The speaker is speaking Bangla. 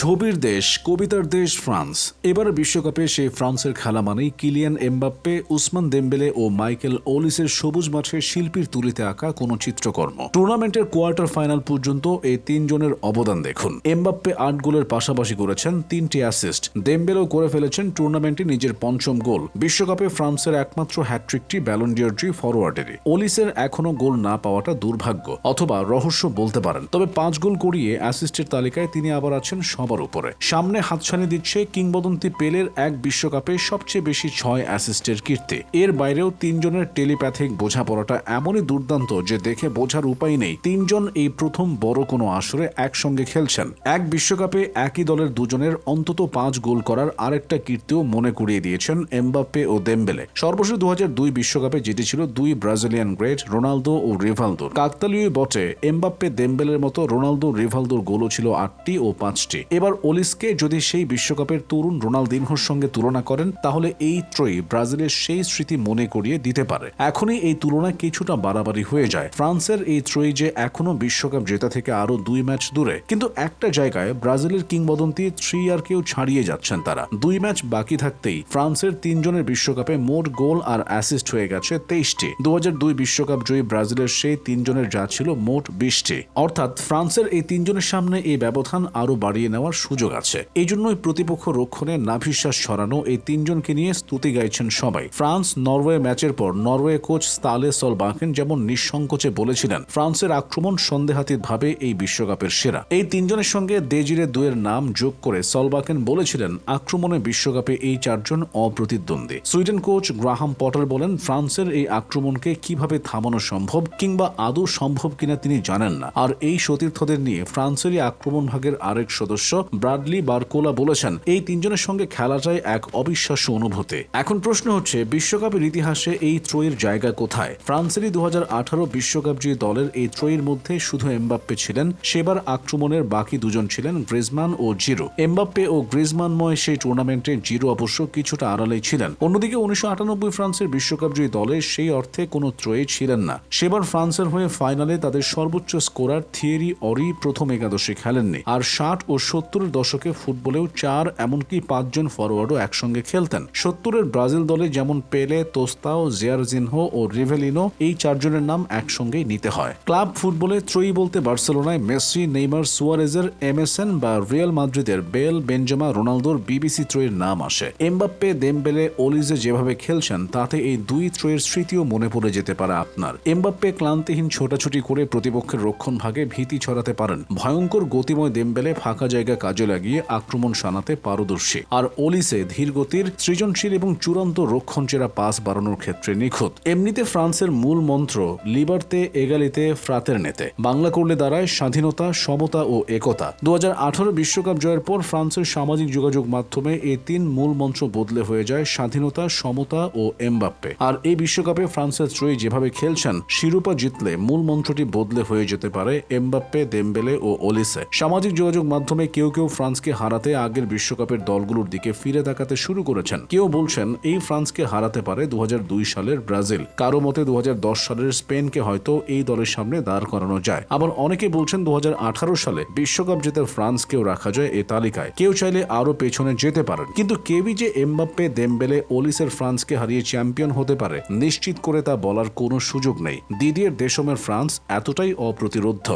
ছবির দেশ, কবিতার দেশ ফ্রান্স। এবার বিশ্বকাপে সেই ফ্রান্সের খেলা মানেই কিলিয়ান এমবাপ্পে, উসমান দেম্বেলে ও মাইকেল ওলিসের সবুজ মাঠে শিল্পীর তুলিতে আঁকা কোনো চিত্রকর্ম। টুর্নামেন্টের কোয়ার্টার ফাইনাল পর্যন্ত এই তিনজনের অবদান দেখুন। এমবাপ্পে 8 গোলের পাশাপাশি করেছেন 3টি অ্যাসিস্ট। দেম্বেলেও করে ফেলেছেন টুর্নামেন্টে নিজের পঞ্চম গোল। বিশ্বকাপে ফ্রান্সের একমাত্র হ্যাট্রিকটি ব্যালন ডি'র ফরওয়ার্ডেরই। ওলিসের এখনও গোল না পাওয়াটা দুর্ভাগ্য অথবা রহস্য বলতে পারেন। তবে 5 গোল করিয়ে অ্যাসিস্টের তালিকায় তিনি আবার আছেন সবার উপরে। সামনে হাতছানি দিচ্ছে কিংবদন্তি পেলের এক বিশ্বকাপে সবচেয়ে বেশি 6 অ্যাসিস্টের কীর্তি। এর বাইরেও তিনজনের টেলিপ্যাথিক বোঝাপড়াটা এমনই দুর্দান্ত যে দেখে বোঝার উপায় নেই তিনজন এই প্রথম বড় কোনো আসরে একসঙ্গে খেলছেন। এক বিশ্বকাপে একই দলের দুজনের অন্তত 5 গোল করার আরেকটা কীর্তিও মনে করিয়ে দিয়েছেন এমবাপ্পে ও দেম্বেলে। সর্বশেষ 2002 বিশ্বকাপে জিতেছিল 2 ব্রাজিলিয়ান গ্রেট রোনালদো ও রিভালদো। কাকতালীয় বটে, এমবাপ্পে দেম্বেলের মতো রোনালদো রিভালদোর গোলও ছিল 8টি ও 5টি। এবার ওলিসকে যদি সেই বিশ্বকাপের তরুণ রোনালদিনহোর সঙ্গে তুলনা করেন তাহলে এই ত্রয়ী ব্রাজিলের সেই স্মৃতি মনে করিয়ে দিতে পারে। এখনই এই তুলনা কিছুটা বাড়াবাড়ি হয়ে যায়। ফ্রান্সের এই ত্রয়ী যে এখনো বিশ্বকাপ জেতা থেকে আরো 2 ম্যাচ দূরে, কিন্তু একটা জায়গায় ব্রাজিলের কিংবদন্তি 3 আর কেউ ছাড়িয়ে যাচ্ছেন তারা। 2 ম্যাচ বাকি থাকতেই ফ্রান্সের 3 জনের বিশ্বকাপে মোট গোল আর অ্যাসিস্ট হয়ে গেছে 23টি। 2002 বিশ্বকাপ জয়ী ব্রাজিলের সেই 3 জনের যা ছিল মোট 20টি। অর্থাৎ ফ্রান্সের এই 3 জনের সামনে এই ব্যবধান আরো বাড়িয়ে নেওয়ার সুযোগ আছে। এই জন্যই প্রতিপক্ষ রক্ষণে নাভিশ্বাস ছড়ানো এই 3 জনকে নিয়ে স্তুতি গাইছেন সবাই। ফ্রান্স নরওয়ে ম্যাচের পর নরওয়ে কোচ স্তালে সলবাকেন যেমন নিঃসংকোচে বলেছিলেন ফ্রান্সের আক্রমণ সন্দেহাতীতভাবে এই বিশ্বকাপের সেরা। এই 3 জনের সঙ্গে দেজিরে দুয়ের নাম যোগ করে সলবাকেন বলেছিলেন আক্রমণে বিশ্বকাপে এই 4 জন অপ্রতিদ্বন্দ্বী। সুইডেন কোচ গ্রাহাম পটার বলেন ফ্রান্সের এই আক্রমণকে কিভাবে থামানো সম্ভব কিংবা আদৌ সম্ভব কিনা তিনি জানেন না। আর এই সতীর্থদের নিয়ে ফ্রান্সেরই আক্রমণ ভাগের আরেক সদস্য ব্রাডলি বারকোলা বলেছেন এই 3 জনের সঙ্গে খেলাটাই এক অবিশ্বাস্য অনুভূতি। এখন প্রশ্ন হচ্ছে বিশ্বকাপের ইতিহাসে এই ত্রয়ীর জায়গা কোথায়? ফ্রান্সেরই 2018 বিশ্বকাপ জয়ী দলের এই ত্রয়ীর মধ্যে শুধু এমবাপ্পে ছিলেন। সেবার আক্রমণের বাকি দুজন ছিলেন গ্রিজমান ও জিরো। এমবাপ্পে ও গ্রিজমানময় সেই টুর্নামেন্টে জিরো অবশ্য কিছুটা আড়ালেই ছিলেন। অন্যদিকে 1998 ফ্রান্সের বিশ্বকাপ জয়ী দলে সেই অর্থে কোনো ত্রয়ী ছিলেন না। সেবার ফ্রান্সের হয়ে ফাইনালে তাদের সর্বোচ্চ স্কোরার থিয়েরি অরি প্রথম একাদশে খেলেননি। আর 60 ও 70-এর দশকে ফুটবলেও 4 এমনকি 5 জন ফরওয়ার্ডও একসঙ্গে খেলতেন। 70-এর ব্রাজিল দলে যেমন পেলে, তোস্তাও, জেয়ারজিনহো ও রিভেলিনো এই 4 জনের নাম একসঙ্গেই নিতে হয়। ক্লাব ফুটবলে ত্রয়ী বলতে বার্সেলোনায় মেসি, নেইমার, সুয়ারেজের এমএসএন বা রিয়াল মাদ্রিদের বেল, বেনজেমা, রোনালদোর বিবিসি ত্রয়ীর নাম আসে। এমবাপ্পে, দেম্বেলে, ওলিজে যেভাবে খেলছেন তাতে এই 2 ত্রয়ীর স্মৃতিও মনে পড়ে যেতে পারে আপনার। এমবাপ্পে ক্লান্তিহীন ছোটাছুটি করে প্রতিপক্ষের রক্ষণ ভাগে ভীতি ছড়াতে পারেন। ভয়ঙ্কর গতিময় দেম্বেলে ফাঁকা জায়গা কাজে লাগিয়ে আক্রমণ সানাতে পারদর্শী। আর ওলিসে ধীর গতির, সৃজনশীল এবং চূড়ান্ত রক্ষণচেরা পাস বাড়ানোর ক্ষেত্রে নিখুঁত। এমনিতে ফ্রান্সের মূল মন্ত্র লিবার্তে, এগালিতে, ফ্রাতেরনেতে। বাংলা করলে দাঁড়ায় স্বাধীনতা, সমতা ও একতা। 2018 বিশ্বকাপ জয়ের পর ফ্রান্সের সামাজিক যোগাযোগ মাধ্যমে এই 3 মূল মন্ত্র বদলে হয়ে যায় স্বাধীনতা, সমতা ও এমবাপ্পে। আর এই বিশ্বকাপে ফ্রান্সের ত্রয়ী যেভাবে খেলছেন শিরোপা জিতলে মূল মন্ত্রটি বদলে হয়ে যেতে পারে এমবাপ্পে, দেম্বেলে ও ওলিসে। সামাজিক যোগাযোগ মাধ্যমে কেউ কেউ ফ্রান্সকে হারাতে আগের বিশ্বকাপের দলগুলোর দিকে ফিরে তাকাতে শুরু করেছেন। কেউ বলছেন এই ফ্রান্সকে হারাতে পারে 2002 সালের ব্রাজিল। কারো মতে 2010 সালের স্পেনকে হয়তো এই দলের সামনে দাঁড় করানো যায়। আবার অনেকে বলছেন 2018 সালে বিশ্বকাপ জেতার ফ্রান্সকেও রাখা যায় এই তালিকায়। কেউ চাইলে আরো পেছনে যেতে পারেন। কিন্তু কেউই যে এমবাপ্পে, দেম্বেলে, ওলিসের ফ্রান্সকে হারিয়ে চ্যাম্পিয়ন হতে পারে নিশ্চিত করে তা বলার কোনো সুযোগ নেই। দিদিয়ের দেশমের ফ্রান্স এতটাই অপ্রতিরোধ্য।